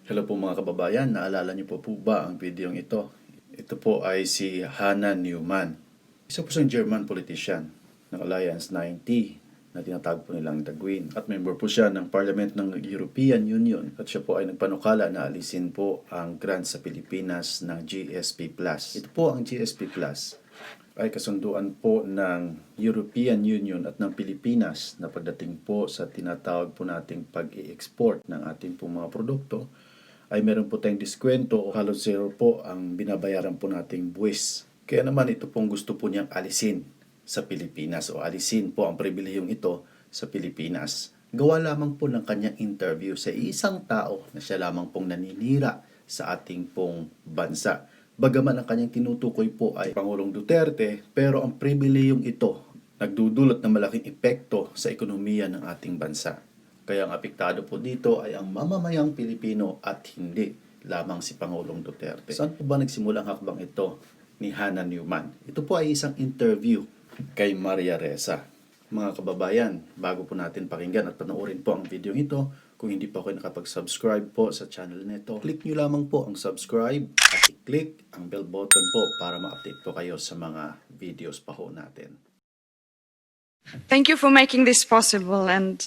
Hello po mga kababayan, naalala niyo po ba ang videong ito? Ito po ay si Hannah Newman. Isa po siyang German politician ng Alliance 90 na tinatawag po nilang The Green. At member po siya ng Parliament ng European Union. At siya po ay nagpanukala na alisin po ang grant sa Pilipinas ng GSP+. Ito po ang GSP+, ay kasunduan po ng European Union at ng Pilipinas na pagdating po sa tinatawag po nating pag-i-export ng ating po mga produkto ay meron po tayong diskwento o halos zero po ang binabayaran po nating buwis. Kaya naman ito pong gusto po niyang alisin sa Pilipinas o alisin po ang pribilehiyong ito sa Pilipinas. Gawa lamang po ng kanyang interview sa isang tao na siya lamang pong naninira sa ating pong bansa. Bagaman ang kanyang tinutukoy po ay Pangulong Duterte, pero ang pribilehiyong ito nagdudulot ng malaking epekto sa ekonomiya ng ating bansa. Kaya ang apektado po dito ay ang mamamayang Pilipino at hindi lamang si Pangulong Duterte. Saan po ba nagsimula ang hakbang ito ni Hannah Newman? Ito po ay isang interview kay Maria Ressa. Mga kababayan, bago po natin pakinggan at panoorin po ang video ito, kung hindi pa kayo nakapag-subscribe po sa channel nito, click nyo lamang po ang subscribe at i-click ang bell button po para ma-update po kayo sa mga videos pa ho natin. Thank you for making this possible. And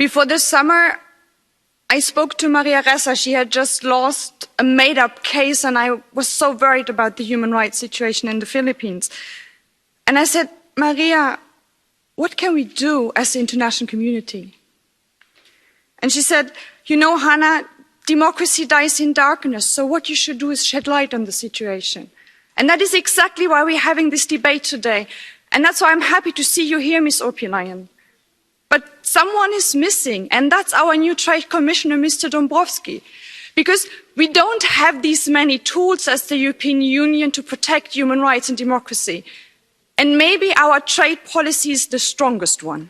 before the summer, I spoke to Maria Ressa. She had just lost a made-up case, and I was so worried about the human rights situation in the Philippines. And I said, Maria, what can we do as the international community? And she said, you know, Hannah, democracy dies in darkness, so what you should do is shed light on the situation. And that is exactly why we're having this debate today. And that's why I'm happy to see you here, Ms. Opilainen. But someone is missing, and that's our new Trade Commissioner, Mr. Dombrovski. Because we don't have these many tools as the European Union to protect human rights and democracy. And maybe our trade policy is the strongest one.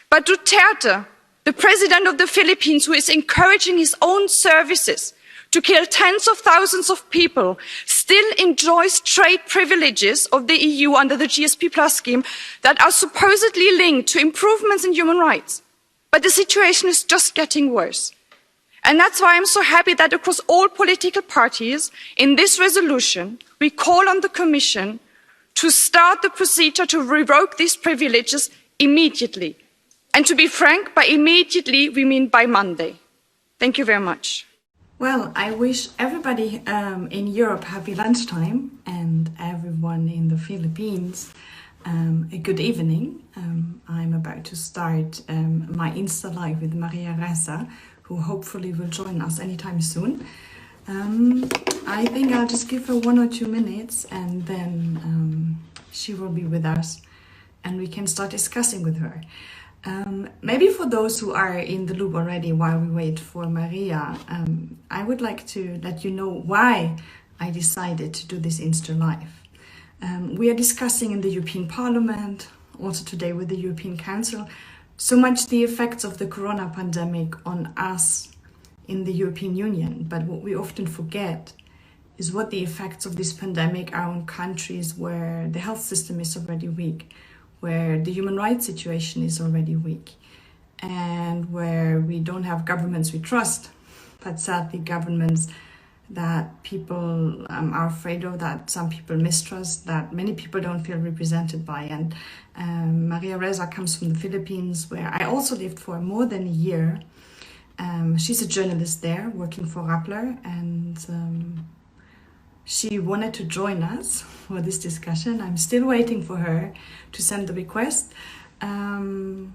But Duterte, the president of the Philippines, who is encouraging his own services to kill tens of thousands of people, still enjoys trade privileges of the EU under the GSP Plus scheme that are supposedly linked to improvements in human rights. But the situation is just getting worse. And that's why I'm so happy that across all political parties, in this resolution, we call on the Commission to start the procedure to revoke these privileges immediately. And to be frank, by immediately, we mean by Monday. Thank you very much. Well, I wish everybody in Europe happy lunchtime and everyone in the Philippines a good evening. I'm about to start my Insta Live with Maria Ressa, who hopefully will join us anytime soon. I think I'll just give her 1 or 2 minutes and then she will be with us and we can start discussing with her. Maybe for those who are in the loop already while we wait for Maria, I would like to let you know why I decided to do this Insta Live. We are discussing in the European Parliament, also today with the European Council, so much the effects of the corona pandemic on us in the European Union. But what we often forget is what the effects of this pandemic are on countries where the health system is already weak, where the human rights situation is already weak, and where we don't have governments we trust, but sadly governments that people are afraid of, that some people mistrust, that many people don't feel represented by. And Maria Ressa comes from the Philippines, where I also lived for more than a year. She's a journalist there, working for Rappler, and she wanted to join us for this discussion. I'm still waiting for her to send the request. Well,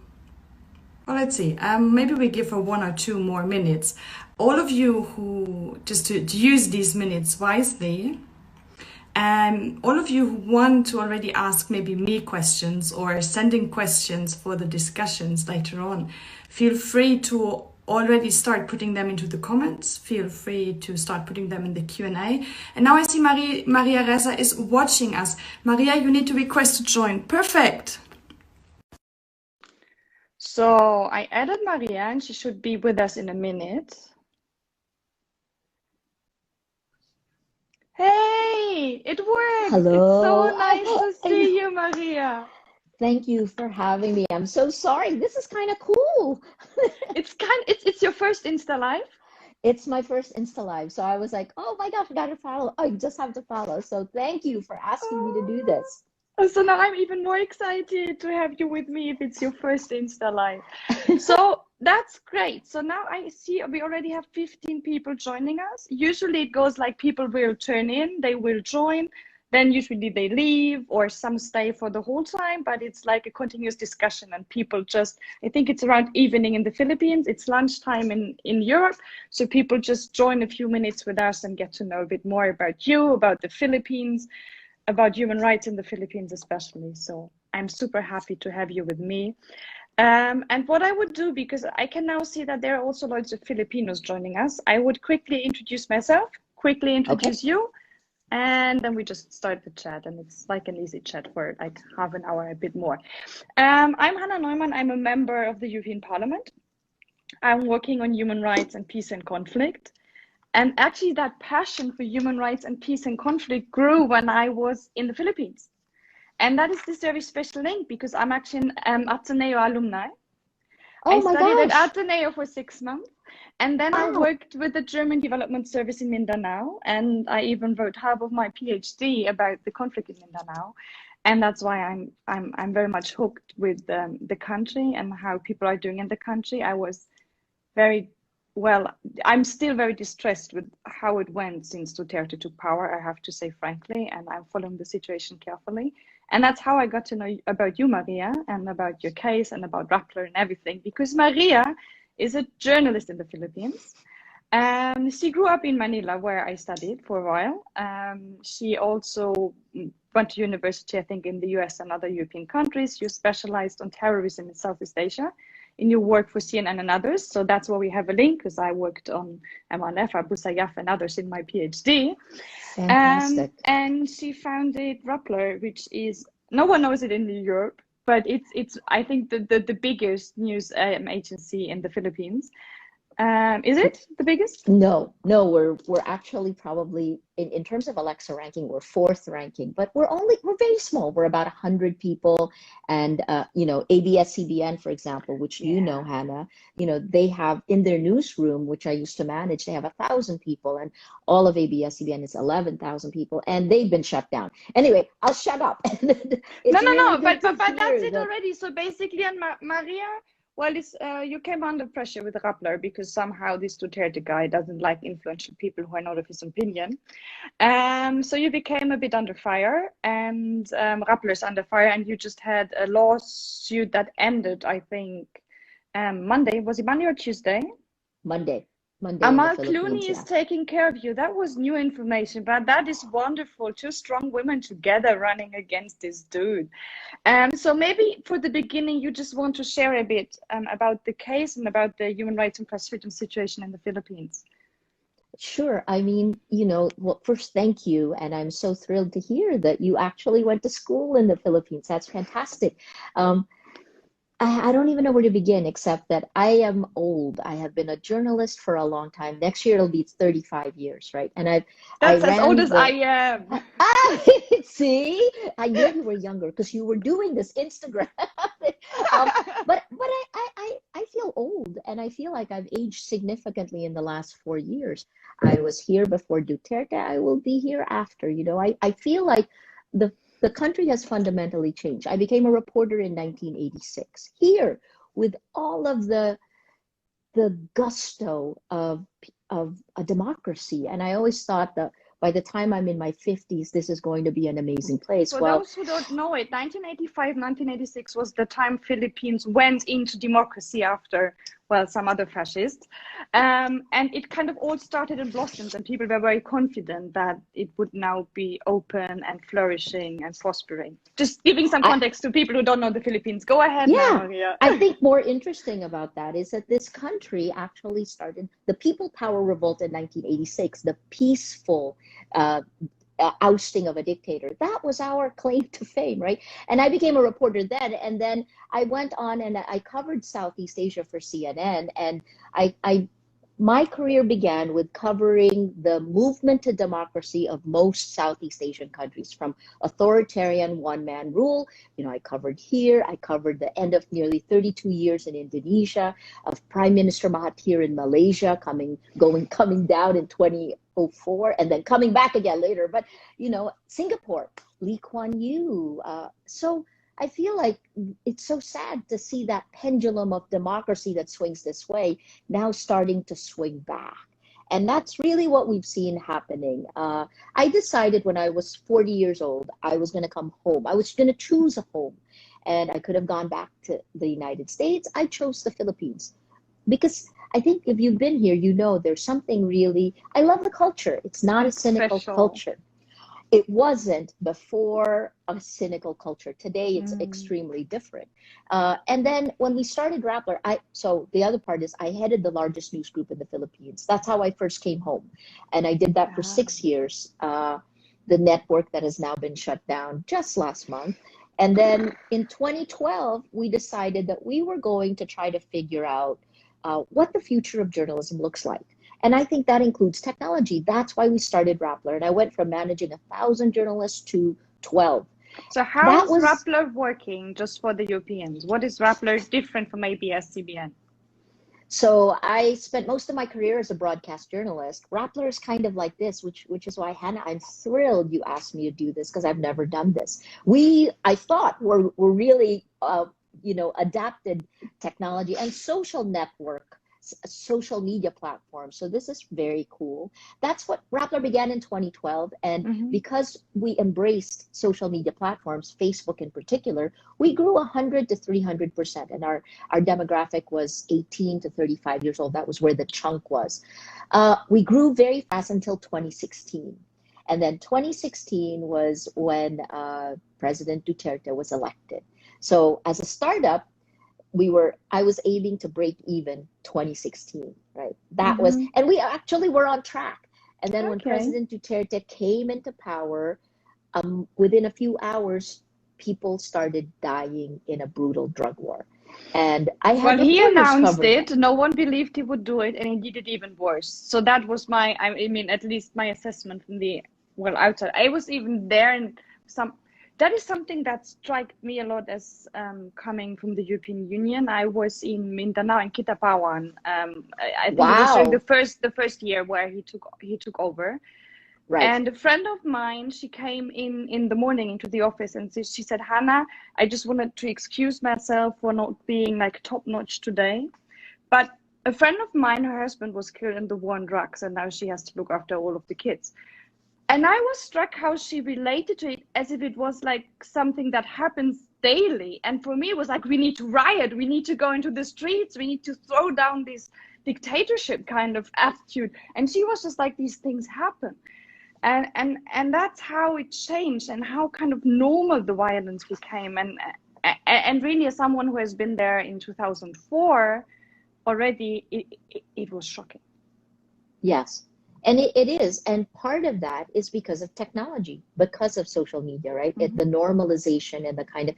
let's see. Maybe we give her 1 or 2 more minutes. All of you who, just to use these minutes wisely, all of you who want to already ask maybe me questions or sending questions for the discussions later on, feel free to already start putting them into the comments. Feel free to start putting them in the Q&A. And now I see Maria Ressa is watching us. Maria, you need to request to join. Perfect. So I added Maria, and she should be with us in a minute. Hey, it worked. Hello. It's so nice to see you, Maria. Thank you for having me. I'm so sorry. This is kind of cool. It's your first Insta Live? It's my first Insta Live. So I was like, oh my gosh, I gotta follow. I just have to follow. So thank you for asking me to do this. So now I'm even more excited to have you with me if it's your first Insta Live. So that's great. So now I see we already have 15 people joining us. Usually it goes like people will turn in, they will join, then usually they leave or some stay for the whole time, but it's like a continuous discussion and people just, I think it's around evening in the Philippines, it's lunchtime in Europe. So people just join a few minutes with us and get to know a bit more about you, about the Philippines, about human rights in the Philippines especially. So I'm super happy to have you with me. And what I would do, because I can now see that there are also loads of Filipinos joining us, I would quickly introduce myself, quickly introduce you, and then we just start the chat. And it's like an easy chat for like half an hour, a bit more. I'm Hannah Neumann. I'm a member of the European Parliament. I'm working on human rights and peace and conflict. And actually that passion for human rights and peace and conflict grew when I was in the Philippines. And that is this very special link because I'm actually an Ateneo alumni. Oh I my studied gosh. at Ateneo for 6 months. And then I Wow. worked with the German Development Service in Mindanao. And I even wrote half of my PhD about the conflict in Mindanao. And that's why I'm very much hooked with the country and how people are doing in the country. I was I'm still very distressed with how it went since Duterte took power, I have to say frankly, and I'm following the situation carefully. And that's how I got to know about you, Maria, and about your case and about Rappler and everything, because Maria is a journalist in the Philippines. She grew up in Manila, where I studied for a while. She also went to university, I think, in the US and other European countries. You specialized on terrorism in Southeast Asia in your work for CNN and others. So that's where we have a link, because I worked on MLF, Abu Sayyaf, and others in my PhD. Fantastic. And she founded Rappler, which is, no one knows it in Europe, but it's I think the biggest news agency in the Philippines. Is it the biggest? No, we're actually probably in terms of Alexa ranking, we're fourth ranking, but we're very small. We're about 100 people, and ABS-CBN, for example, which you know, Hannah, they have in their newsroom, which I used to manage, they have 1,000 people, and all of ABS-CBN is 11,000 people, and they've been shut down. Anyway, I'll shut up. No, but that's it already. So basically, and Maria. Well, you came under pressure with Rappler because somehow this Duterte guy doesn't like influential people who are not of his opinion. So you became a bit under fire, and Rappler's under fire, and you just had a lawsuit that ended, I think, Monday. Was it Monday or Tuesday? Monday. Amal Clooney is taking care of you. That was new information, but that is wonderful. Two strong women together running against this dude. So maybe for the beginning, you just want to share a bit about the case and about the human rights and press freedom situation in the Philippines. Sure. I mean, well, first, thank you. And I'm so thrilled to hear that you actually went to school in the Philippines. That's fantastic. I don't even know where to begin, except that I am old. I have been a journalist for a long time. Next year it'll be 35 years, right? And That's as old as I am. See, I knew you were younger because you were doing this Instagram. But I feel old, and I feel like I've aged significantly in the last 4 years. I was here before Duterte. I will be here after. I feel like the country has fundamentally changed. I became a reporter in 1986 here with all of the gusto of a democracy. And I always thought that by the time I'm in my 50s, this is going to be an amazing place. For those who don't know it, 1985, 1986 was the time Philippines went into democracy after, some other fascists. And it kind of all started and blossomed, and people were very confident that it would now be open and flourishing and prospering. Just giving some context to people who don't know the Philippines. Go ahead, Maria. I think more interesting about that is that this country actually started the People Power Revolt in 1986, the peaceful ousting of a dictator. That was our claim to fame, right? And I became a reporter then, and then I went on and I covered Southeast Asia for CNN, and I my career began with covering the movement to democracy of most Southeast Asian countries, from authoritarian one-man rule. I covered here. I covered the end of nearly 32 years in Indonesia, of Prime Minister Mahathir in Malaysia, coming down in 2004, and then coming back again later. But Singapore, Lee Kuan Yew. So I feel like it's so sad to see that pendulum of democracy that swings this way now starting to swing back. And that's really what we've seen happening. I decided when I was 40 years old, I was going to come home. I was going to choose a home. And I could have gone back to the United States. I chose the Philippines because I think if you've been here, there's something really, I love the culture. It's not a cynical culture. It wasn't before a cynical culture. Today, it's extremely different. And then when we started Rappler, so the other part is I headed the largest news group in the Philippines. That's how I first came home. And I did that for 6 years, the network that has now been shut down just last month. And then in 2012, we decided that we were going to try to figure out what the future of journalism looks like. And I think that includes technology. That's why we started Rappler. And I went from managing 1,000 journalists to 12. So how is Rappler working, just for the Europeans? What is Rappler different from abs-cbn? So I spent most of my career as a broadcast journalist. Rappler is kind of like this, which is why, Hannah, I'm thrilled you asked me to do this because I've never done this. I thought we're really, adapted technology and social media platform. So this is very cool. That's what Rappler began in 2012. And because we embraced social media platforms, Facebook in particular, we grew 100 to 300%. And our demographic was 18 to 35 years old. That was where the chunk was. We grew very fast until 2016. And then 2016 was when President Duterte was elected. So as a startup, I was aiming to break even 2016, right? That was, and we actually were on track. And then when President Duterte came into power, within a few hours, people started dying in a brutal drug war. And I had he announced it, no one believed he would do it, and he did it even worse. So that was at least my assessment from the outside. I was even there, and that is something that struck me a lot as coming from the European Union. I was in Mindanao and Kidapawan. I think it was during the first year where he took over. Right. And a friend of mine, she came in the morning into the office and she said, "Hannah, I just wanted to excuse myself for not being top notch today. But a friend of mine, her husband was killed in the war on drugs, and now she has to look after all of the kids." And I was struck how she related to it as if it was something that happens daily. And for me, it was we need to riot. We need to go into the streets. We need to throw down this dictatorship kind of attitude. And she was just these things happen. And that's how it changed and how kind of normal the violence became. And really, as someone who has been there in 2004 already, it was shocking. Yes. And it is. And part of that is because of technology, because of social media, right? The normalization and the kind of,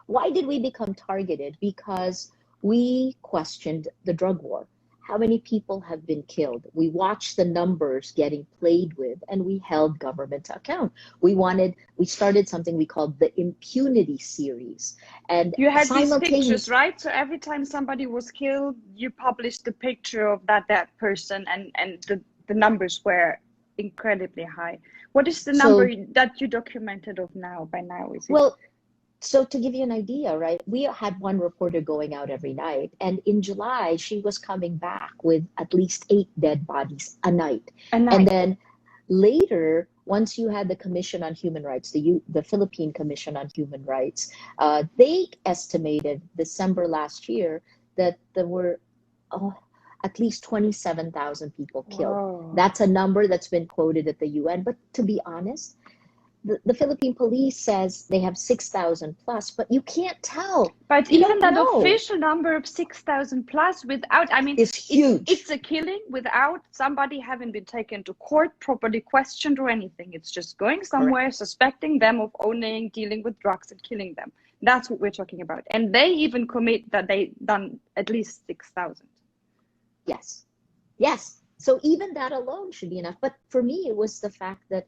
why did we become targeted? Because we questioned the drug war. How many people have been killed? We watched the numbers getting played with, and we held government to account. We started something we called the impunity series. And you had these pictures, right? So every time somebody was killed, you published the picture of that person, and the numbers were incredibly high. What is the number that you documented of now? By now, is it? Well, so to give you an idea, right? We had one reporter going out every night, and in July she was coming back with at least 8 dead bodies a night. And then later, once you had the Commission on Human Rights, the Philippine Commission on Human Rights, they estimated December last year that there were at least 27,000 people killed. Whoa. That's a number that's been quoted at the UN. But to be honest, the Philippine police says they have 6,000 plus, but you can't tell. But even that official number of 6,000 plus without, it's huge. It's a killing without somebody having been taken to court, properly questioned or anything. It's just going somewhere, suspecting them of dealing with drugs and killing them. That's what we're talking about. And they even commit that they done at least 6,000. Yes. Yes. So even that alone should be enough. But for me, it was the fact that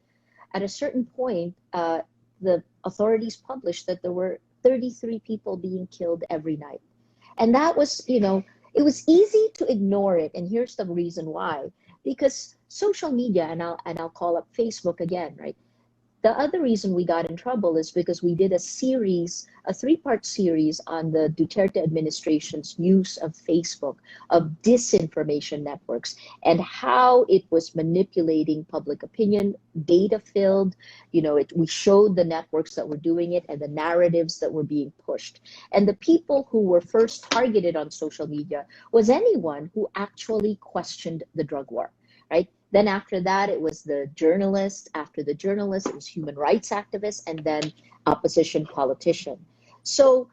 at a certain point, the authorities published that there were 33 people being killed every night. And that was, it was easy to ignore it. And here's the reason why. Because social media, and I'll call up Facebook again, right? The other reason we got in trouble is because we did a series, a 3-part series on the Duterte administration's use of Facebook, of disinformation networks, and how it was manipulating public opinion, data filled. We showed the networks that were doing it and the narratives that were being pushed. And the people who were first targeted on social media was anyone who actually questioned the drug war, right? Then after that, it was the journalist. After the journalist, it was human rights activists, and then opposition politician. So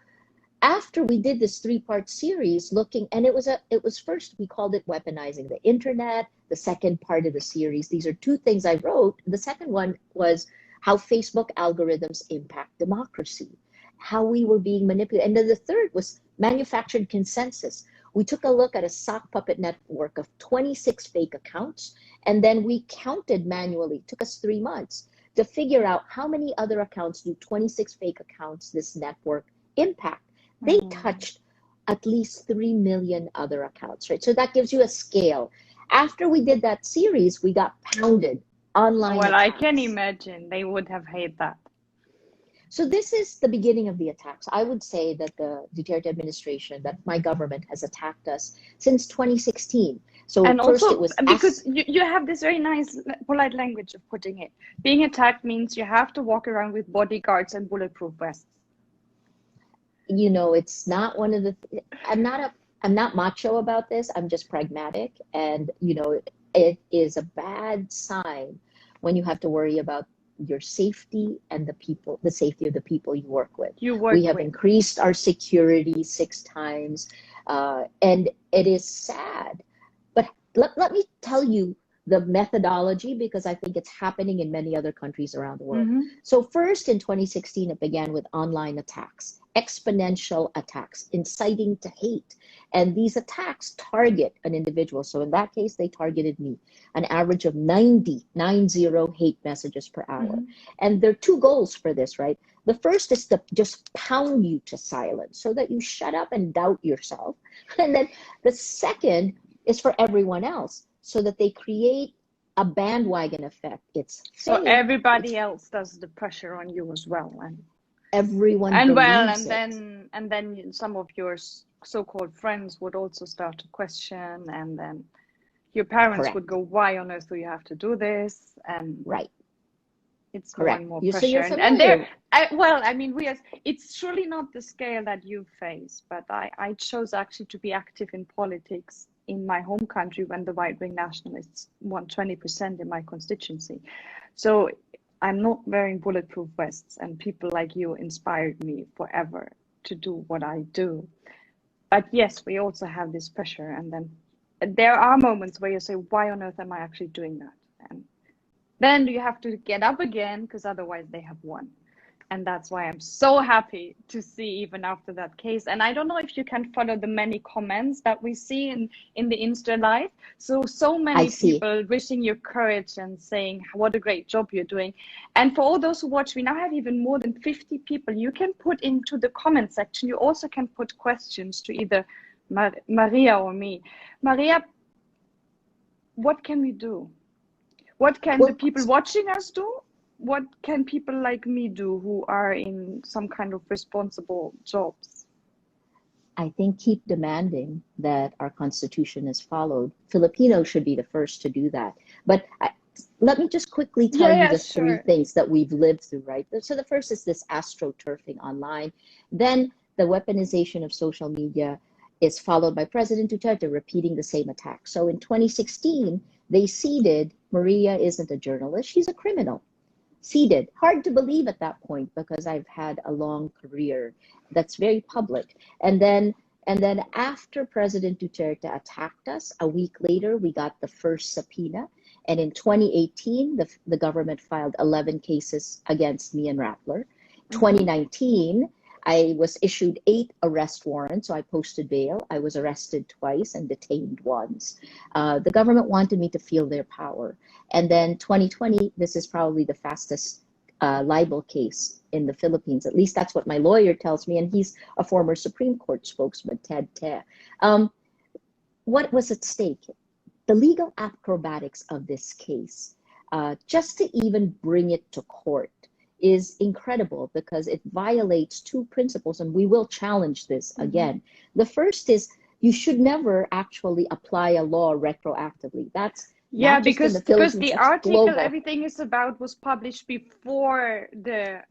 after we did this 3-part series looking, and it was first, we called it Weaponizing the Internet. The second part of the series, these are 2 things I wrote. The second one was how Facebook algorithms impact democracy, how we were being manipulated. And then the third was manufactured consensus. We took a look at a sock puppet network of 26 fake accounts, and then we counted manually. It took us 3 months to figure out how many other accounts do 26 fake accounts this network impact. They touched at least 3 million other accounts, right? So that gives you a scale. After we did that series, we got pounded online. Well, attacks. I can imagine they would have hated that. So this is the beginning of the attacks. I would say that the Duterte administration, that my government has attacked us since 2016. So And first also, it was because you have this very nice, polite language of putting it. Being attacked means you have to walk around with bodyguards and bulletproof vests. It's not one of the. I'm not macho about this. I'm just pragmatic, and it is a bad sign when you have to worry about your safety and the safety of the people you work with. We have increased our security 6 times, and it is sad. But let me tell you the methodology, because I think it's happening in many other countries around the world. So first in 2016, it began with online attacks, exponential attacks, inciting to hate. And these attacks target an individual. So in that case, they targeted me, an average of 90 hate messages per hour. And there are 2 goals for this, right? The first is to just pound you to silence so that you shut up and doubt yourself. And then the second is for everyone else, so that they create a bandwagon effect. So everybody else does the pressure on you as well, and everyone believes and then some of your so-called friends would also start to question, and then your parents would go, "Why on earth do you have to do this?" And it's more and more pressure. And there, it's surely not the scale that you face, but I chose actually to be active in politics in my home country when the right-wing nationalists won 20% in my constituency. So I'm not wearing bulletproof vests, and people like you inspired me forever to do what I do. But yes, we also have this pressure, and then there are moments where you say, why on earth am I actually doing that? And then you have to get up again, because otherwise they have won. And that's why I'm so happy to see, even after that case. And I don't know if you can follow the many comments that we see in the Insta Live. So many people wishing you courage and saying what a great job you're doing. And for all those who watch, we now have even more than 50 people. You can put into the comment section. You also can put questions to either Maria or me. Maria, what can we do? What can the people watching us do? What can people like me do who are in some kind of responsible jobs? I think keep demanding that our constitution is followed. Filipinos should be the first to do that. But let me just quickly tell you the 3 things that we've lived through, right? So the first is this astroturfing online. Then the weaponization of social media is followed by President Duterte repeating the same attack. So in 2016, they seeded Maria isn't a journalist, she's a criminal. Seeded. Hard to believe at that point, because I've had a long career that's very public. And then after President Duterte attacked us, a week later, we got the first subpoena. And in 2018, the government filed 11 cases against me and Rappler. 2019, I was issued 8 arrest warrants, so I posted bail. I was arrested twice and detained once. The government wanted me to feel their power. And then 2020, this is probably the fastest libel case in the Philippines. At least that's what my lawyer tells me, and he's a former Supreme Court spokesman, Ted Te. What was at stake? The legal acrobatics of this case, just to even bring it to court, is incredible because it violates 2 principles, and we will challenge this again. The first is you should never actually apply a law retroactively. That's not just in the Philippines, because the that's article global. everything is about was published before the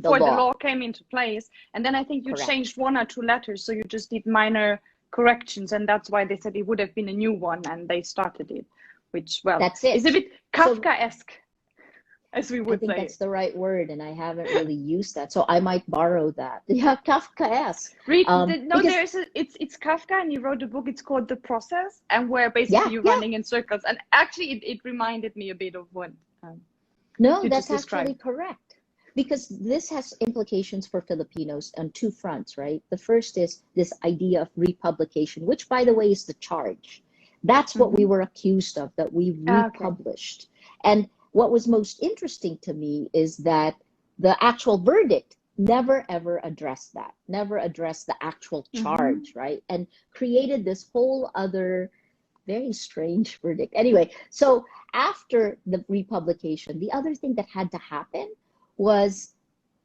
law. law came into place, and then I think you Correct. changed 1 or 2 letters, so you just did minor corrections, and that's why they said it would have been a new one, and they started it, which, well, That's it. is a bit Kafkaesque, as we I would think say. that's the right word, and I haven't really used that, so I might borrow that. Yeah, Kafkaesque. Because it's Kafka, and he wrote a book. It's called The Process, and where basically you're running in circles. And actually, it reminded me a bit of what No, you that's just actually described. correct. Because this has implications for Filipinos on 2 fronts, right? The first is this idea of republication, which, by the way, is the charge. That's what we were accused of, that we republished. And what was most interesting to me is that the actual verdict never ever addressed that, never addressed the actual charge, right? And created this whole other very strange verdict. Anyway, so after the republication, the other thing that had to happen was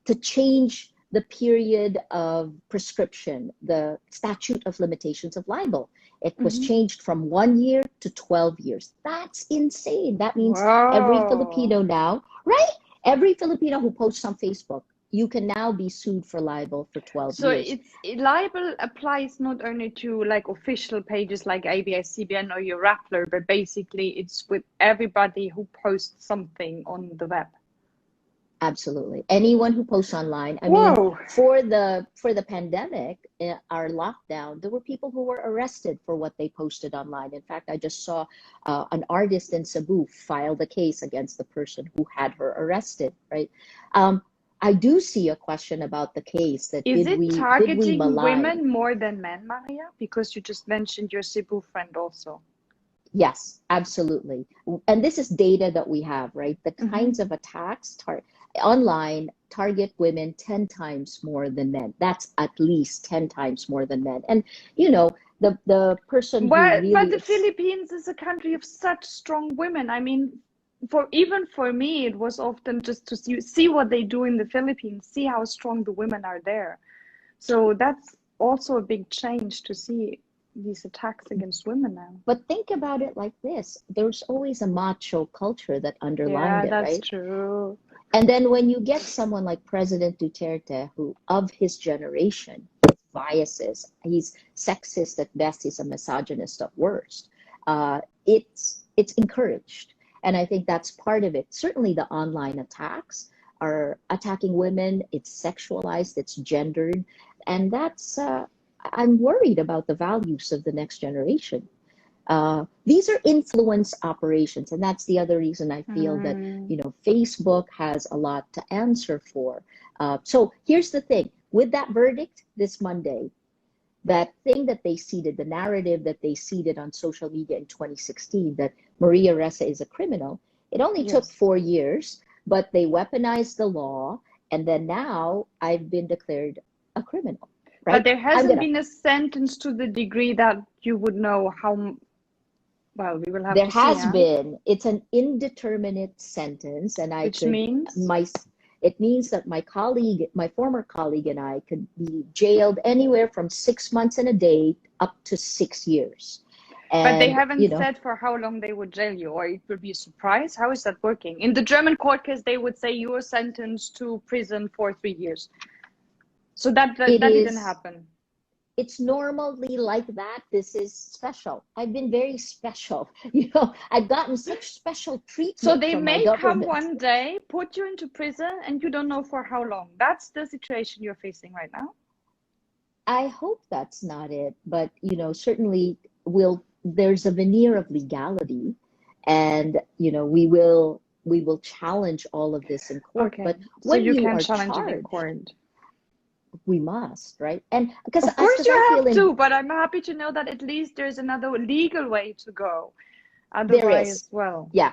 to change the period of prescription, the statute of limitations of libel. It was changed from 1 year to 12 years. That's insane. That means every Filipino now, right? Every Filipino who posts on Facebook, you can now be sued for libel for 12 So years. libel applies not only to like official pages like abs-cbn or your Rappler, but basically it's with everybody who posts something on the web. Absolutely. Anyone who posts online. I mean, for the pandemic, our lockdown, there were people who were arrested for what they posted online. In fact, I just saw an artist in Cebu filed a case against the person who had her arrested, right? I do see a question about the case that Is it targeting malign women more than men, Maria? Because you just mentioned your Cebu friend also. Yes, absolutely. And this is data that we have, right? The kinds of attacks online target women 10 times more than men. That's at least 10 times more than men. And, you know, the person who really... But the Philippines is a country of such strong women. I mean, even for me, it was often just to see what they do in the Philippines, see how strong the women are there. So that's also a big change to see these attacks against women now. But think about it like this. There's always a macho culture that underlined it, right? Yeah, that's true. And then when you get someone like President Duterte, who of his generation, with biases, he's sexist at best, he's a misogynist at worst, it's encouraged. And I think that's part of it. Certainly the online attacks are attacking women, it's sexualized, it's gendered, and that's, I'm worried about the values of the next generation. These are influence operations, and that's the other reason I feel that, you know, Facebook has a lot to answer for. So here's the thing, with that verdict this Monday, that thing that they seeded, the narrative that they seeded on social media in 2016, that Maria Ressa is a criminal, it only took 4 years, but they weaponized the law, and then now I've been declared a criminal. Right? But there hasn't been a sentence to the degree that you would know how. Well, we will have to see. There has been. It's an indeterminate sentence, and Which means? It means that my colleague, my former colleague, and I could be jailed anywhere from 6 months and a day up to 6 years. And, but they haven't said for how long they would jail you, or it would be a surprise. How is that working? In the German court case, they would say you are sentenced to prison for 3 years. So that didn't happen. It's normally like that. This is special. I've been very special. You know, I've gotten such special treatment. So they from may my come government. one day, put you into prison, and you don't know for how long. That's the situation you're facing right now. I hope that's not it, but you know, certainly there's a veneer of legality, and you know, we will challenge all of this in court. Okay. But so when you you can are challenge charged, it in court. we must, right? And because Of course you I feel have to, but I'm happy to know that at least there's another legal way to go. there is, Otherwise, well, yeah,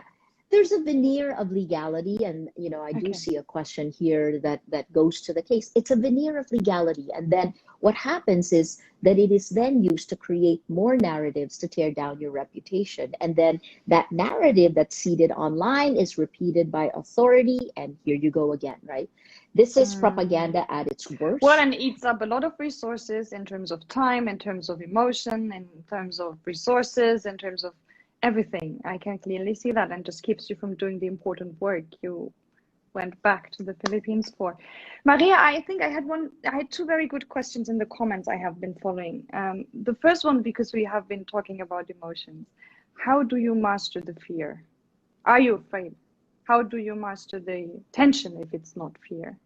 there's a veneer of legality, and I do okay. see a question here that goes to the case. It's a veneer of legality, and then what happens is that it is then used to create more narratives to tear down your reputation, and then that narrative that's seeded online is repeated by authority, and here you go again, right? This is propaganda at its Well, worst. and eats up a lot of resources in terms of time, in terms of emotion, in terms of resources, in terms of everything. I can clearly see that, and just keeps you from doing the important work you went back to the Philippines for. Maria, I think I had two very good questions in the comments I have been following. The first one, because we have been talking about emotions. How do you master the fear? Are you afraid? How do you master the tension if it's not fear?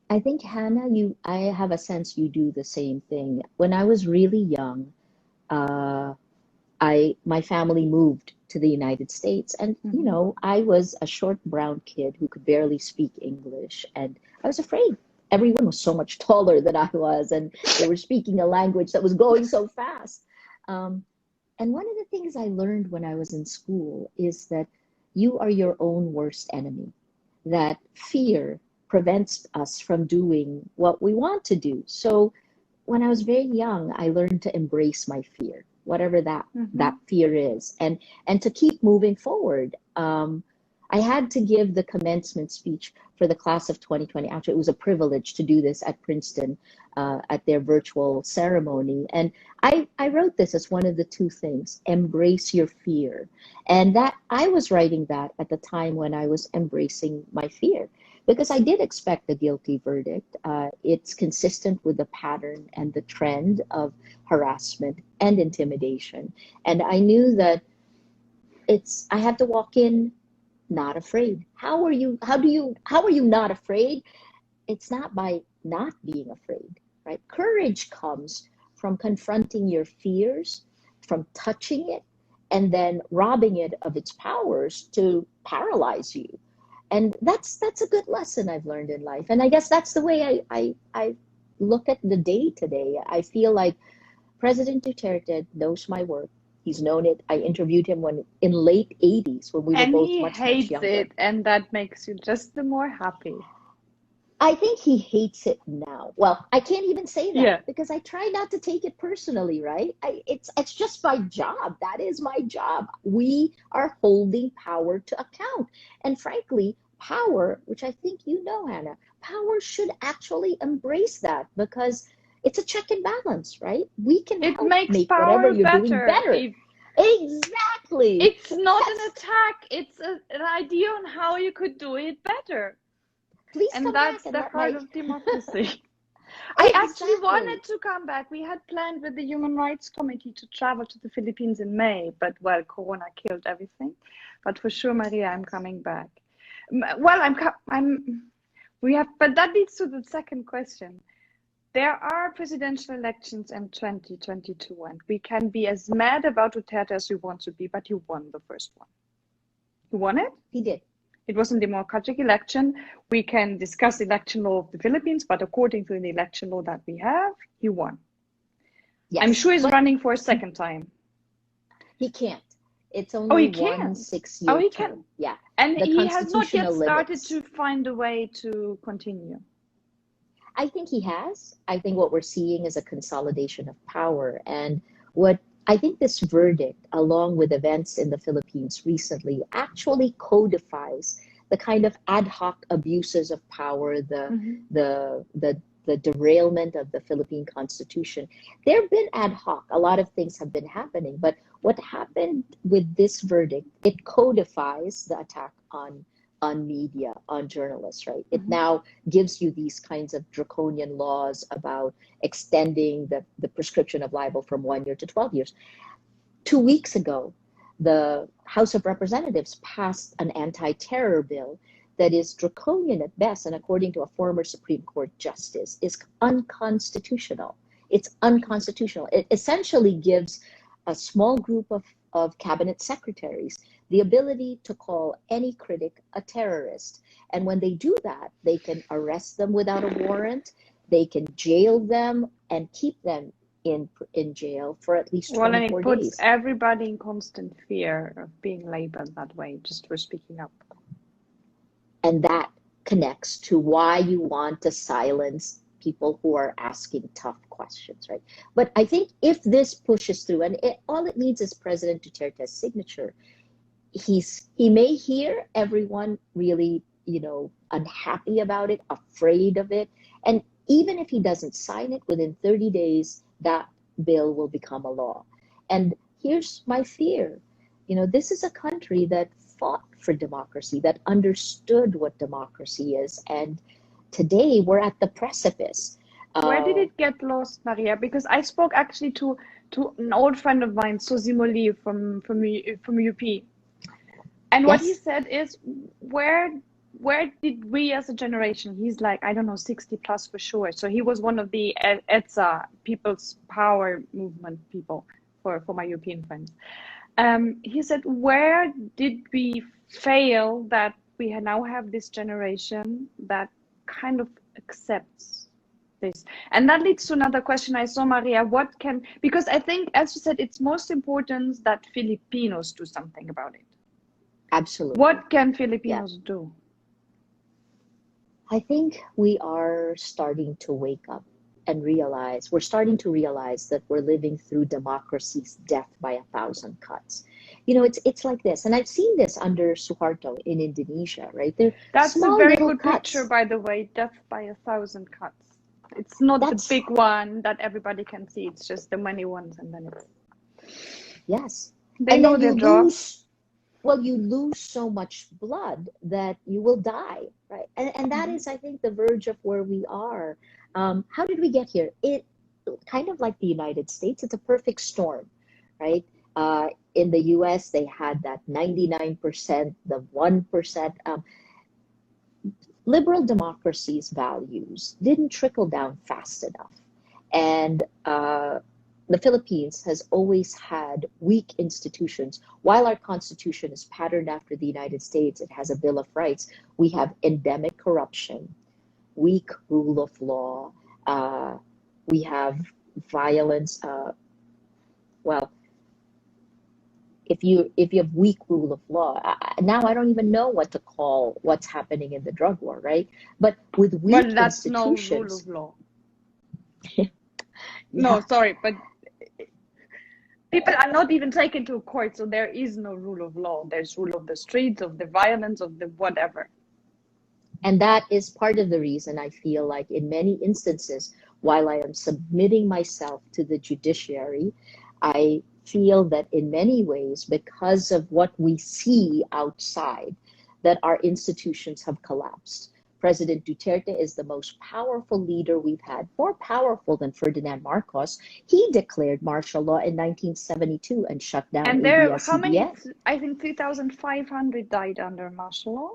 I think, Hannah, I have a sense you do the same thing. When I was really young, uh, my family moved to the United States, and I was a short brown kid who could barely speak English, and I was afraid. Everyone was so much taller than I was, and they were speaking a language that was going so fast. And one of the things I learned when I was in school is that you are your own worst enemy, that fear prevents us from doing what we want to do. So when I was very young, I learned to embrace my fear, whatever that fear is, and to keep moving forward. I had to give the commencement speech for the class of 2020. Actually, it was a privilege to do this at Princeton at their virtual ceremony. And I wrote this as one of the two things: embrace your fear. And that I was writing that at the time when I was embracing my fear, because I did expect a guilty verdict. It's consistent with the pattern and the trend of harassment and intimidation. And I knew that I have to walk in not afraid. How are you not afraid? It's not by not being afraid, right? Courage comes from confronting your fears, from touching it, and then robbing it of its powers to paralyze you. And that's a good lesson I've learned in life. And I guess that's the way I look at the day today. I feel like President Duterte knows my work. He's known it. I interviewed him when in late 80s when we were And both he much hates younger. it, and that makes you just the more happy. I think he hates it now. Well, I can't even say that Yeah. because I try not to take it personally, right? It's just my job. That is my job. We are holding power to account. And frankly, power, which I think you know, Hannah, power should actually embrace that because it's a check and balance, right? We can It help makes make whatever power you're doing better. better. Exactly. It's not an That's, attack, it's an idea on how you could do it better. please And come back that's and the let heart my of democracy. I actually exactly. wanted to come back. We had planned with the Human Rights Committee to travel to the Philippines in May, but well, Corona killed everything. But for sure, Maria, I'm coming back. Well, but that leads to the second question. There are presidential elections in 2022, and we can be as mad about Duterte as we want to be, but you won the first one. You won it. He did. It was a democratic election. We can discuss election law of the Philippines, but according to the election law that we have, he won. Yes. I'm sure he's But running for a second time. he can't. It's Oh, he only one can. 6-year He term. can. Yeah. And The he has not yet constitutional started limits. to find a way to continue. I think he has. I think what we're seeing is a consolidation of power. And what I think this verdict, along with events in the Philippines recently, actually codifies the kind of ad hoc abuses of power, the derailment of the Philippine Constitution. There have been ad hoc. A lot of things have been happening, but what happened with this verdict, it codifies the attack on media, on journalists, right? It now gives you these kinds of draconian laws about extending the prescription of libel from 1 year to 12 years. 2 weeks ago, the House of Representatives passed an anti-terror bill that is draconian at best, and according to a former Supreme Court justice, is unconstitutional. It's unconstitutional. It essentially gives a small group of cabinet secretaries the ability to call any critic a terrorist. And when they do that, they can arrest them without a warrant. they can jail them and keep them in jail for at least Well, and it 24 puts days. everybody in constant fear of being labeled that way just for speaking up. And that connects to why you want to silence people who are asking tough questions, right? But I think if this pushes through, and all it needs is President Duterte's signature, he may hear everyone really, unhappy about it, afraid of it. And even if he doesn't sign it, within 30 days, that bill will become a law. And here's my fear. This is a country that fought for democracy, that understood what democracy is. And today we're at the precipice. Where did it get lost, Maria? Because I spoke actually to an old friend of mine, Sozi Moli from UP. And what he Yes. said is, where did we as a generation, he's like, I don't know, 60 plus for sure. So he was one of the ETSA, People's Power Movement people, for my European friends. He said, where did we fail that we now have this generation that kind of accepts this? And that leads to another question I saw, Maria. Because I think, as you said, it's most important that Filipinos do something about it. Absolutely. What can Filipinos do? I think we are starting to wake up and realize, we're starting to realize that we're living through democracy's death by 1,000 cuts. It's like this, and I've seen this under Suharto in Indonesia, right? That's small a very little good cuts. picture, by the way, death by 1,000 cuts. It's not the big one that everybody can see, it's just the many ones, and then Yes. they And know then their job. you lose so much blood that you will die, right? And that is, I think, the verge of where we are. How did we get here? It kind of like the United States, it's a perfect storm, right? In the US, they had that 99%, the 1%. Liberal democracy's values didn't trickle down fast enough. And the Philippines has always had weak institutions. While our constitution is patterned after the United States, it has a Bill of Rights, we have endemic corruption, weak rule of law, we have violence. If you have weak rule of law, now I don't even know what to call what's happening in the drug war, right? But with weak Well, that's no rule institutions, of law. No, sorry, but people are not even taken to court, so there is no rule of law. There's rule of the streets, of the violence, of the whatever. And that is part of the reason I feel like in many instances, while I am submitting myself to the judiciary, I feel that in many ways, because of what we see outside, that our institutions have collapsed. President Duterte is the most powerful leader we've had, more powerful than Ferdinand Marcos. He declared martial law in 1972 and shut down And there, how many? abs-cbn. I think 3,500 died under martial law.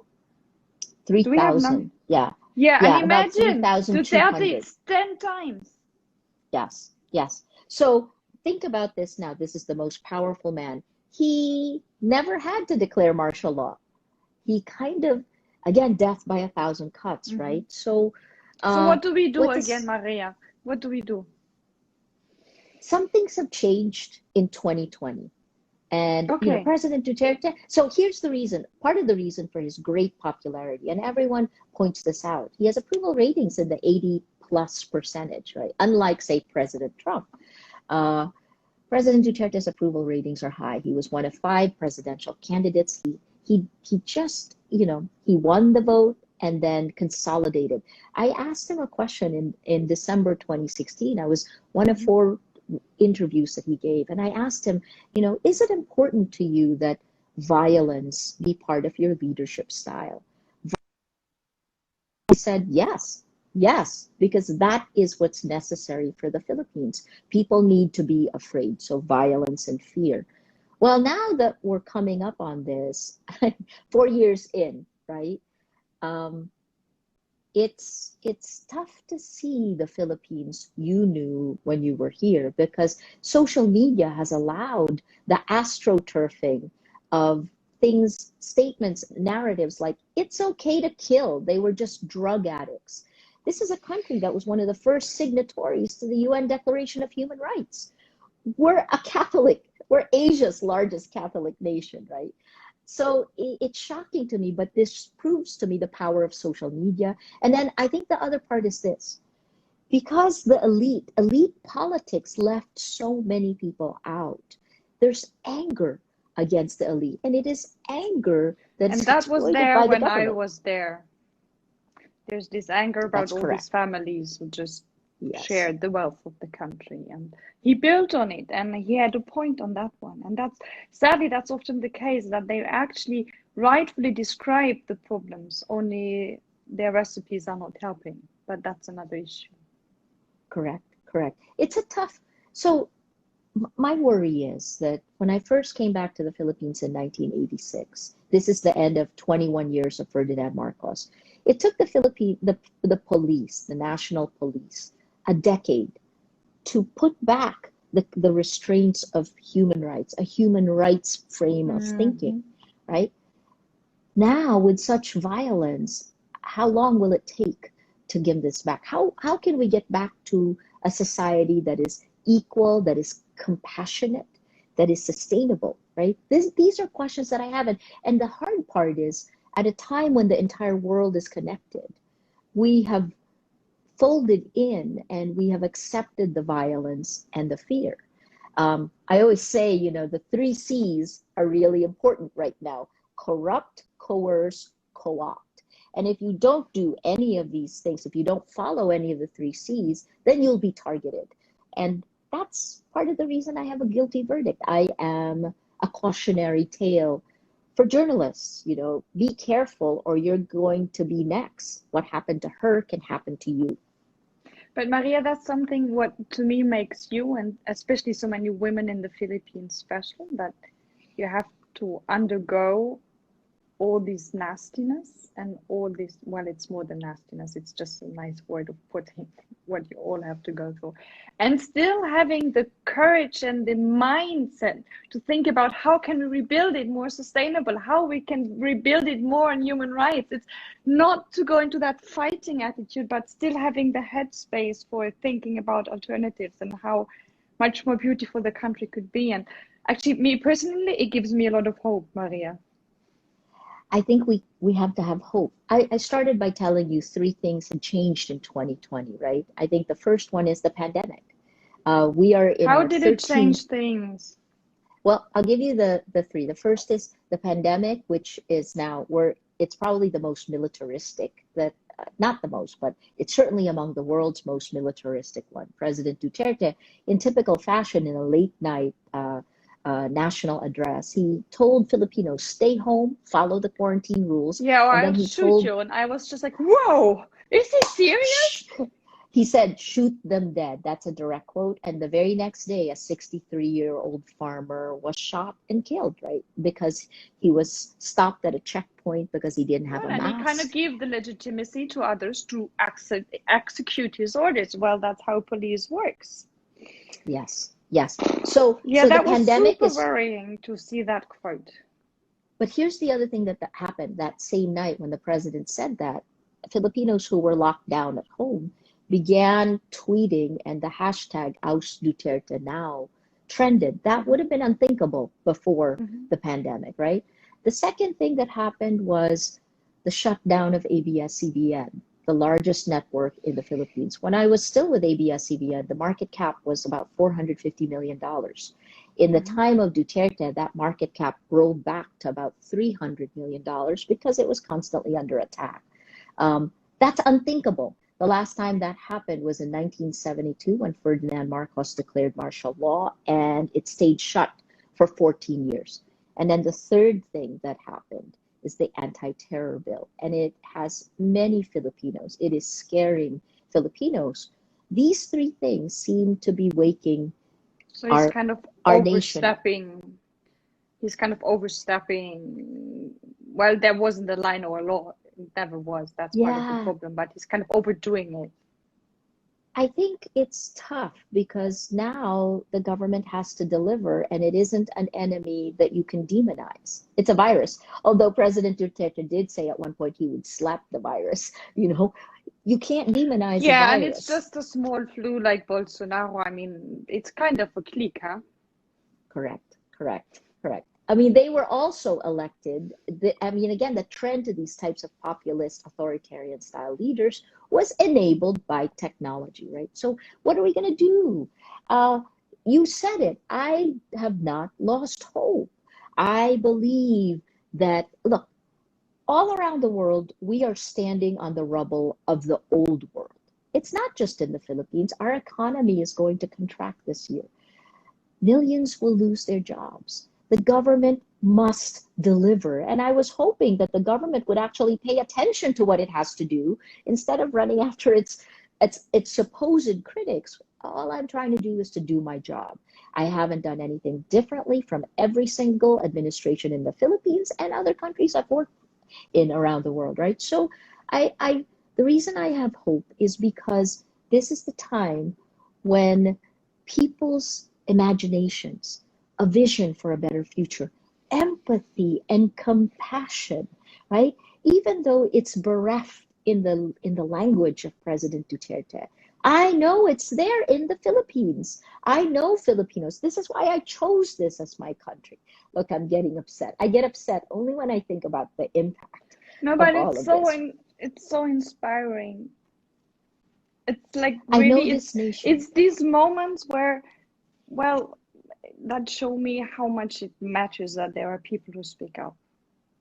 3,000, yeah. Yeah, Yeah, and about imagine, 3,200. Duterte, it's 10 times. Yes. So think about this now. This is the most powerful man. He never had to declare martial law. He kind of, again, death by 1,000 cuts, right? So what do we do again, Maria? What do we do? Some things have changed in 2020. And Okay. President Duterte, so here's the reason, part of the reason for his great popularity, and everyone points this out. He has approval ratings in the 80+%, right? Unlike, say, President Trump. President Duterte's approval ratings are high. He was one of 5 presidential candidates. He just, he won the vote and then consolidated. I asked him a question in December 2016. I was one of 4 interviews that he gave, and I asked him, is it important to you that violence be part of your leadership style? He said yes, because that is what's necessary for the Philippines. People need to be afraid, so violence and fear. Well, now that we're coming up on this, 4 years in, right? It's tough to see the Philippines you knew when you were here, because social media has allowed the astroturfing of things, statements, narratives like it's okay to kill. They were just drug addicts. This is a country that was one of the first signatories to the UN Declaration of Human Rights. We're we're Asia's largest Catholic nation, right? So it's shocking to me, but this proves to me the power of social media. And then I think the other part is this. Because the elite politics left so many people out, there's anger against the elite. And it is anger that's And that was exploited there by the when I government. was there. There's this anger about That's all correct. these families who just Yes. shared the wealth of the country, and he built on it, and he had a point on that one. And that's sadly, that's often the case, that they actually rightfully describe the problems, only their recipes are not helping. But that's another issue. Correct, correct. It's a tough. So my worry is that when I first came back to the Philippines in 1986, this is the end of 21 years of Ferdinand Marcos. It took the police, the national police, a decade to put back the restraints of human rights, a human rights frame of thinking, right? Now, with such violence, how long will it take to give this back? How can we get back to a society that is equal, that is compassionate, that is sustainable, right? These are questions that I have. And the hard part is, at a time when the entire world is connected, we have folded in and we have accepted the violence and the fear. I always say, you know, the 3 C's are really important right now: corrupt, coerce, co-opt. And if you don't do any of these things, if you don't follow any of the 3 C's, then you'll be targeted. And that's part of the reason I have a guilty verdict. I am a cautionary tale for journalists. You know, be careful or you're going to be next. What happened to her can happen to you. But Maria, that's something what to me makes you, and especially so many women in the Philippines special, that you have to undergo all this nastiness and all this, well, it's more than nastiness, it's just a nice word of putting what you all have to go through, and still having the courage and the mindset to think about how can we rebuild it more sustainable, how we can rebuild it more on human rights. It's not to go into that fighting attitude, but still having the headspace for thinking about alternatives and how much more beautiful the country could be. And actually, me personally, it gives me a lot of hope, Maria. I think we have to have hope. I started by telling you 3 things had changed in 2020, right? I think the first one is the pandemic. We are in How our did 13th. it change things? Well, I'll give you the 3. The first is the pandemic, which is now it's probably the most militaristic, that not the most, but it's certainly among the world's most militaristic one. President Duterte, in typical fashion, in a late night national address, he told Filipinos, stay home, follow the quarantine rules. Yeah, or And then I'll he shoot told, you. And I was just like, whoa, is he serious? he said, shoot them dead. That's a direct quote. And the very next day, a 63-year-old farmer was shot and killed, right? Because he was stopped at a checkpoint because he didn't have Well, a and he kind mask. of gave the legitimacy to others to execute his orders. Well, that's how police works. Yes, yes. So Yeah, the that was pandemic super is, worrying to see that quote. but here's the other thing that happened that same night when the president said that. Filipinos who were locked down at home began tweeting, and the hashtag Oust Duterte Now trended. That would have been unthinkable before the pandemic, right? The second thing that happened was the shutdown of abs-cbn, the largest network in the Philippines. When I was still with abs-cbn, the market cap was about $450 million. In the time of Duterte, that market cap rolled back to about $300 million because it was constantly under attack. That's unthinkable. The last time that happened was in 1972 when Ferdinand Marcos declared martial law, and it stayed shut for 14 years. And then the third thing that happened is the anti-terror bill, and it has many Filipinos. It is scaring Filipinos. These 3 things seem to be waking So he's kind of our nation. overstepping. He's kind of overstepping. Well, there wasn't a line or a law. It never was. That's part of the problem. But he's kind of overdoing it. I think it's tough because now the government has to deliver, and it isn't an enemy that you can demonize. It's a virus. Although President Duterte did say at one point he would slap the virus, you know, You can't demonize a Yeah, and it's virus. just a small flu like Bolsonaro. I mean, it's kind of a clique, huh? Correct, correct, correct. I mean, they were also elected. I mean, again, the trend to these types of populist authoritarian style leaders was enabled by technology, right? So, what are we going to do? You said it. I have not lost hope. I believe that, look, all around the world, we are standing on the rubble of the old world. It's not just in the Philippines. Our economy is going to contract this year. Millions will lose their jobs. The government must deliver. And I was hoping that the government would actually pay attention to what it has to do instead of running after its supposed critics. All I'm trying to do is to do my job. I haven't done anything differently from every single administration in the Philippines and other countries I've worked in around the world, right? So the reason I have hope is because this is the time when people's imaginations, a vision for a better future, empathy and compassion, right? Even though it's bereft in the language of President Duterte, I know it's there in the Philippines. I know Filipinos. This is why I chose this as my country. Look, I'm getting upset. I get upset only when I think about the impact No, of but all of this. it's so inspiring. It's like I know really this nation. it's these moments where, well, that show me how much it matters that there are people who speak up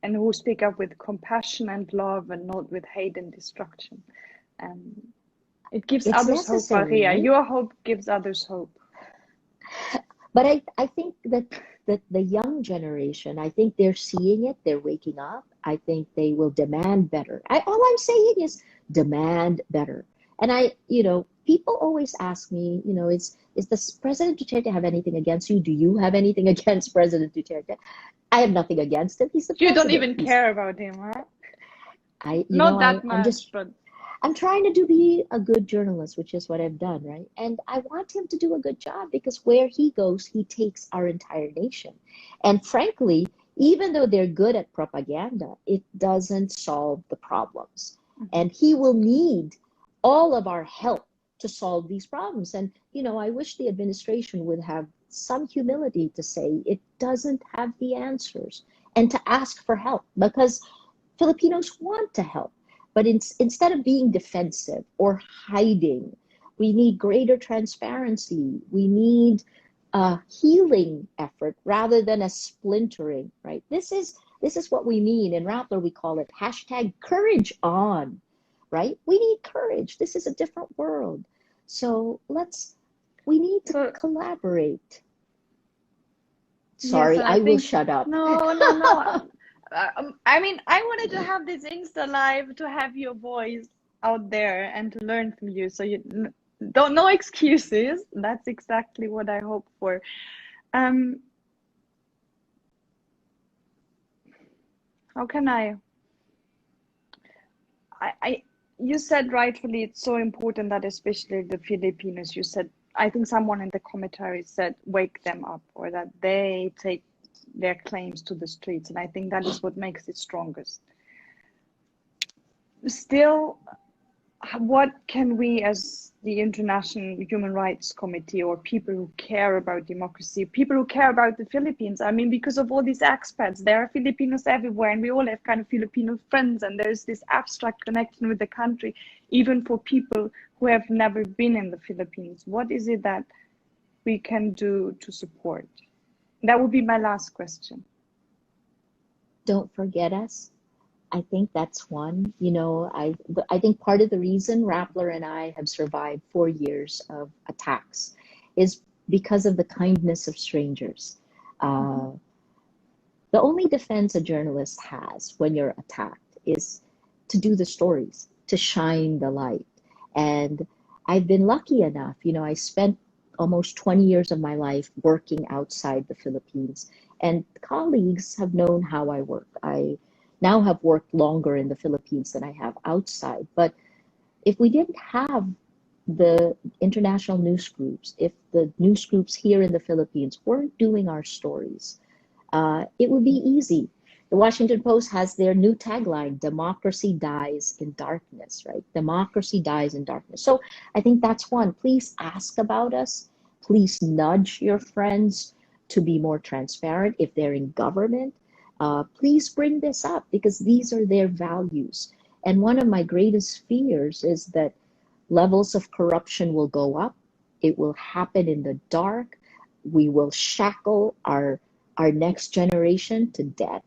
and who speak up with compassion and love and not with hate and destruction. And it gives It's others hope, necessary, Maria. right? Your hope gives others hope. But I think that the young generation, I think they're seeing it, they're waking up. I think they will demand better. All I'm saying is demand better. And people always ask me, is the President Duterte have anything against you? Do you have anything against President Duterte? I have nothing against him. He's the You don't president. even care about him, huh? Not that I'm much, just but I'm trying to be a good journalist, which is what I've done, right? And I want him to do a good job because where he goes, he takes our entire nation. And frankly, even though they're good at propaganda, it doesn't solve the problems. And he will need all of our help to solve these problems. And, I wish the administration would have some humility to say it doesn't have the answers and to ask for help because Filipinos want to help. But instead of being defensive or hiding, we need greater transparency. We need a healing effort rather than a splintering, right? This is what we mean. In Rappler, we call it hashtag courage on, right? We need courage. This is a different world. So we need to collaborate. yes, Sorry, and I I will think shut up. no. I mean, I wanted to have this Insta live to have your voice out there and to learn from you. So don't no excuses. That's exactly what I hope for. How can I you said rightfully it's so important that especially the Filipinos, you said, I think someone in the commentary said wake them up or that they take their claims to the streets, and I think that is what makes it strongest. Still, what can we as the International Human Rights Committee or people who care about democracy, people who care about the Philippines, I mean, because of all these expats, there are Filipinos everywhere and we all have kind of Filipino friends and there's this abstract connection with the country, even for people who have never been in the Philippines. What is it that we can do to support? That would be my last question. Don't forget us. I think that's one. I think part of the reason Rappler and I have survived 4 years of attacks is because of the kindness of strangers. The only defense a journalist has when you're attacked is to do the stories, to shine the light. And I've been lucky enough, I spent almost 20 years of my life working outside the Philippines, and colleagues have known how I work. I now have worked longer in the Philippines than I have outside. But if we didn't have the international news groups, if the news groups here in the Philippines weren't doing our stories, it would be easy. The Washington Post has their new tagline, democracy dies in darkness, right? Democracy dies in darkness. So I think that's one. Please ask about us. Please nudge your friends to be more transparent. If they're in government, please bring this up because these are their values. And one of my greatest fears is that levels of corruption will go up. It will happen in the dark. We will shackle our next generation to debt,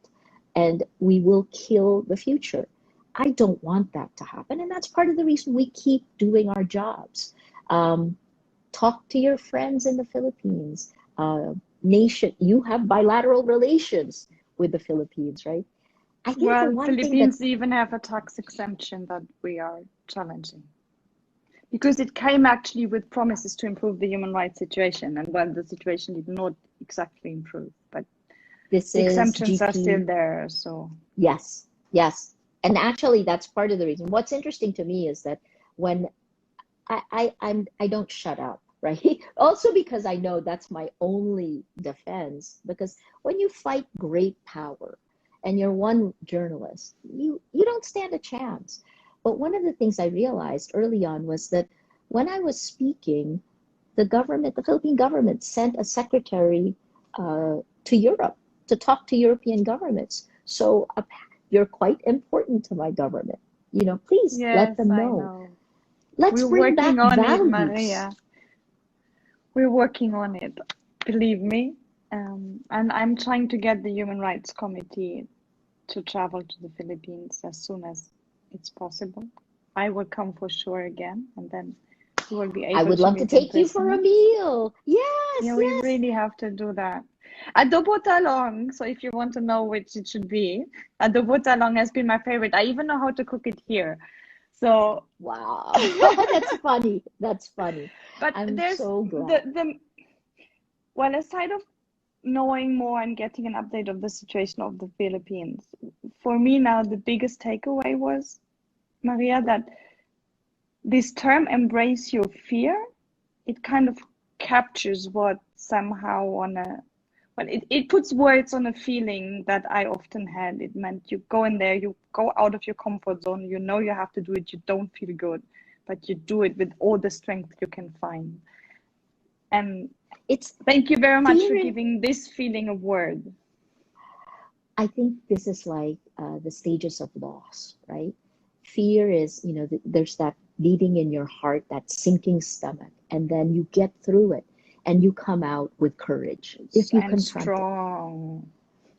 and we will kill the future. I don't want that to happen, and that's part of the reason we keep doing our jobs. Talk to your friends in the Philippines. Nation, you have bilateral relations with the Philippines, right? I think the Well, one thing Philippines that even have a tax exemption that we are challenging because it came actually with promises to improve the human rights situation, and well, the situation did not exactly improve, but this the is exemptions are still GP. there. So Yes, yes. And actually, that's part of the reason. What's interesting to me is that when I don't shut up, right? Also because I know that's my only defense. Because when you fight great power and you're one journalist, you don't stand a chance. But one of the things I realized early on was that when I was speaking, the government, the Philippine government, sent a secretary to Europe to talk to European governments. So you're quite important to my government. You know, please let yes, them I know. know. Let's We're bring back working on it, values. Maria. We're working on it, believe me. And I'm trying to get the Human Rights Committee to travel to the Philippines as soon as it's possible. I will come for sure again, and then we will be I able would to love to meet in take you for a person. meal. Yes, Yeah, we yes. really have to do that. Adobo talong. So if you want to know which it should be, adobo talong has been my favorite. I even know how to cook it here. So, Wow. That's funny. That's funny. but I'm there's so glad. the well, aside of knowing more and getting an update of the situation of the Philippines, for me now the biggest takeaway was, Maria, that this term embrace your fear, it kind of captures what somehow on a well, it puts words on a feeling that I often had. It meant you go in there, you go out of your comfort zone, you know you have to do it, you don't feel good, but you do it with all the strength you can find. And It's thank you very much for fear. giving this feeling a word. I think this is like the stages of loss, right? Fear is, there's that beating in your heart, that sinking stomach, and then you get through it and you come out with courage if you And confront it. strong,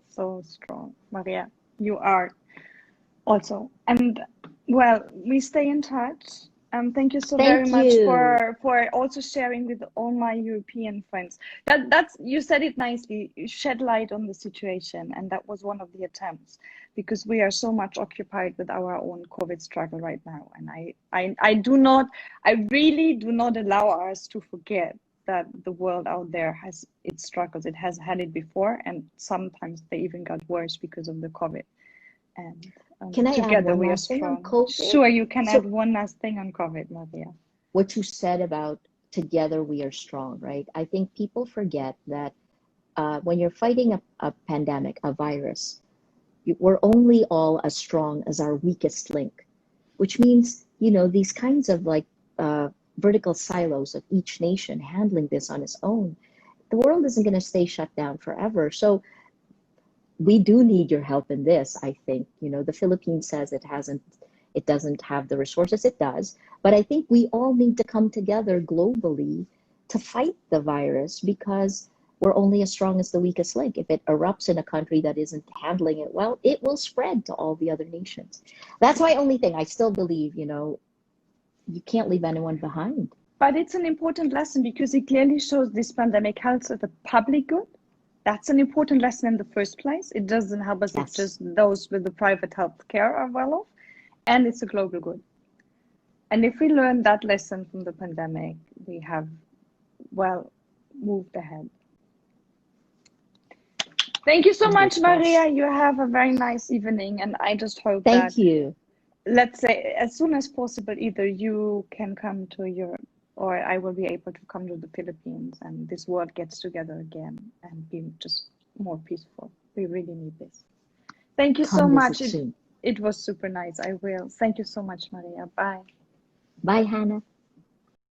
so strong. Maria, you are also. And well, we stay in touch. Thank you so very Thank much you. for also sharing with all my European friends. That's you said it nicely. You shed light on the situation, and that was one of the attempts because we are so much occupied with our own COVID struggle right now. And I really do not allow us to forget that the world out there has its struggles. It has had it before, and sometimes they even got worse because of the COVID. And Can I add together one we are last thing on strong. COVID? Sure, you can add So, one last thing on COVID, Maria. what you said about together we are strong, right? I think people forget that when you're fighting a pandemic, a virus, we're only all as strong as our weakest link, which means, these kinds of like vertical silos of each nation handling this on its own, the world isn't going to stay shut down forever. So we do need your help in this, I think. The Philippines says it doesn't have the resources. It does. But I think we all need to come together globally to fight the virus because we're only as strong as the weakest link. If it erupts in a country that isn't handling it well, it will spread to all the other nations. That's my only thing. I still believe, you can't leave anyone behind. But it's an important lesson because it clearly shows this pandemic helps the public good. That's an important lesson in the first place. It doesn't help us if Yes. just those with the private health care are well off, and it's a global good. And if we learn that lesson from the pandemic, we have, well, moved ahead. Thank you so much, Fingers Maria. crossed. You have a very nice evening, and I just hope that, Thank you. let's say, as soon as possible, either you can come to Europe or I will be able to come to the Philippines and this world gets together again and be just more peaceful. We really need this. Thank you so Come much. visit soon. It was super nice. I will. Thank you so much, Maria. Bye. Bye, Hannah.